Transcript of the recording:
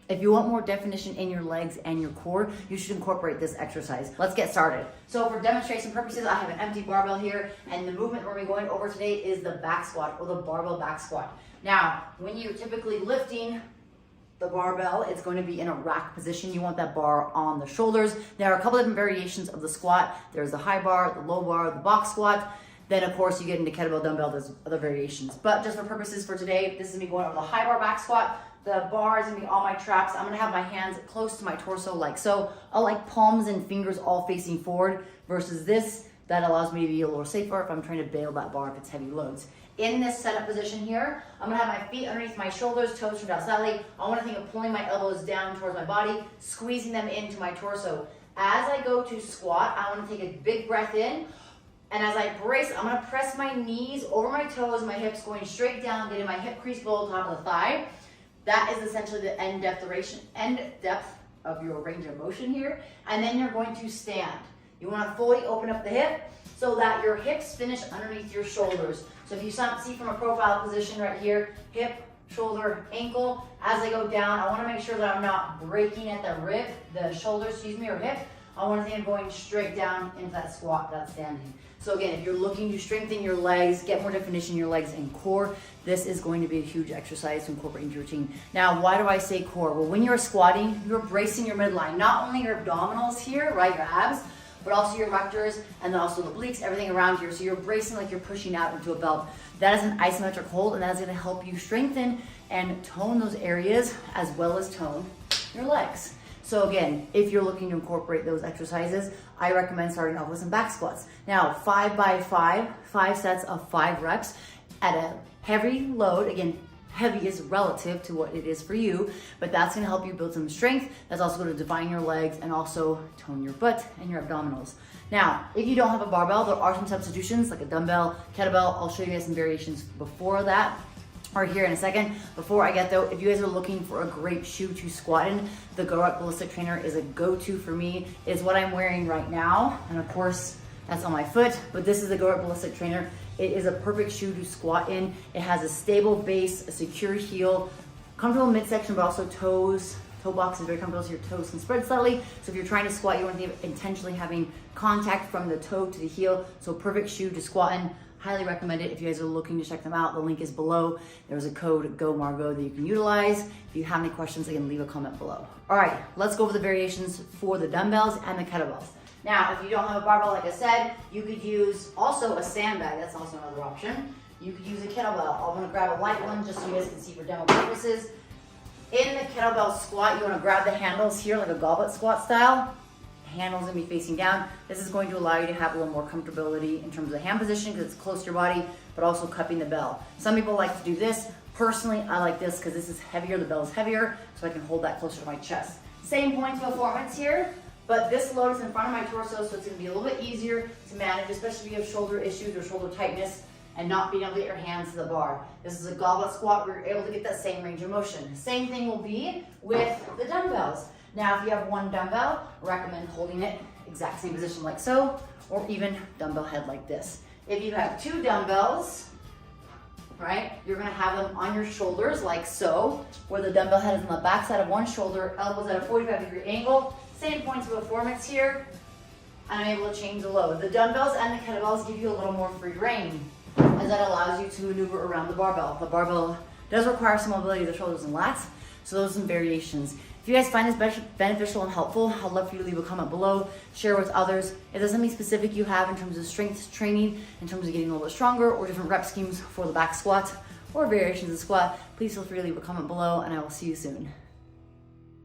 If you want more definition in your legs and your core, you should incorporate this exercise. Let's get started. So for demonstration purposes, I have an empty barbell here, and the movement we're gonna be going over today is the back squat, or the barbell back squat. Now, when you're typically lifting the barbell, it's going to be in a rack position. You want that bar on the shoulders. There are a couple different variations of the squat. There's the high bar, the low bar, the box squat. Then of course you get into kettlebell, dumbbell, there's other variations. But just for purposes for today, this is me going over the high bar back squat. The bar is gonna be on my traps. I'm gonna have my hands close to my torso like so. I like palms and fingers all facing forward versus this. That allows me to be a little safer if I'm trying to bail that bar if it's heavy loads. In this setup position here, I'm gonna have my feet underneath my shoulders, toes turned out slightly. I wanna think of pulling my elbows down towards my body, squeezing them into my torso. As I go to squat, I wanna take a big breath in. And as I brace, I'm gonna press my knees over my toes, my hips going straight down, getting my hip crease below top of the thigh. That is essentially the end depth of your range of motion here. And then you're going to stand. You wanna fully open up the hip so that your hips finish underneath your shoulders. So if you see from a profile position right here, hip, shoulder, ankle, as I go down, I wanna make sure that I'm not breaking at the shoulder, or hip. I want to think of going straight down into that squat, that standing. So again, if you're looking to strengthen your legs, get more definition in your legs and core, this is going to be a huge exercise to incorporate into your routine. Now, why do I say core? Well, when you're squatting, you're bracing your midline, not only your abdominals here, right, your abs, but also your rectors and then also the obliques, everything around here. So you're bracing like you're pushing out into a belt. That is an isometric hold, and that is going to help you strengthen and tone those areas as well as tone your legs. So again, if you're looking to incorporate those exercises, I recommend starting off with some back squats. Now, 5 by 5 sets of 5 reps at a heavy load. Again, heavy is relative to what it is for you, but that's gonna help you build some strength. That's also gonna define your legs and also tone your butt and your abdominals. Now, if you don't have a barbell, there are some substitutions like a dumbbell, kettlebell. I'll show you guys some variations before that, or here in a second. Before I get though, if you guys are looking for a great shoe to squat in, the GoRuck Ballistic Trainer is a go-to for me. It's what I'm wearing right now, and of course that's on my foot, but this is the GoRuck Ballistic Trainer. It is a perfect shoe to squat in. It has a stable base, a secure heel, comfortable midsection, but also toes. Toe box is very comfortable so your toes can spread slightly. So if you're trying to squat, you want to be intentionally having contact from the toe to the heel. So perfect shoe to squat in. Highly recommend it if you guys are looking to check them out. The link is below. There's a code GOMARGO that you can utilize. If you have any questions, again, leave a comment below. All right, let's go over the variations for the dumbbells and the kettlebells. Now, if you don't have a barbell, like I said, you could use also a sandbag. That's also another option. You could use a kettlebell. I'm gonna grab a light one just so you guys can see for demo purposes. In the kettlebell squat, you wanna grab the handles here like a goblet squat style. Handle's gonna be facing down. This is going to allow you to have a little more comfortability in terms of the hand position because it's close to your body, but also cupping the bell. Some people like to do this. Personally, I like this because this is heavier, the bell is heavier, so I can hold that closer to my chest. Same points of performance here, but this load is in front of my torso, so it's gonna be a little bit easier to manage, especially if you have shoulder issues or shoulder tightness and not being able to get your hands to the bar. This is a goblet squat where you're able to get that same range of motion. Same thing will be with the dumbbells. Now, if you have one dumbbell, recommend holding it exact same position like so, or even dumbbell head like this. If you have 2 dumbbells, right, you're gonna have them on your shoulders like so, where the dumbbell head is on the back side of one shoulder, elbows at a 45-degree angle. Same points of performance here, and I'm able to change the load. The dumbbells and the kettlebells give you a little more free reign, as that allows you to maneuver around the barbell. The barbell does require some mobility of the shoulders and lats, so those are some variations. If you guys find this beneficial and helpful, I'd love for you to leave a comment below, share with others. If there's something specific you have in terms of strength training, in terms of getting a little bit stronger, or different rep schemes for the back squat, or variations of the squat, please feel free to leave a comment below, and I will see you soon.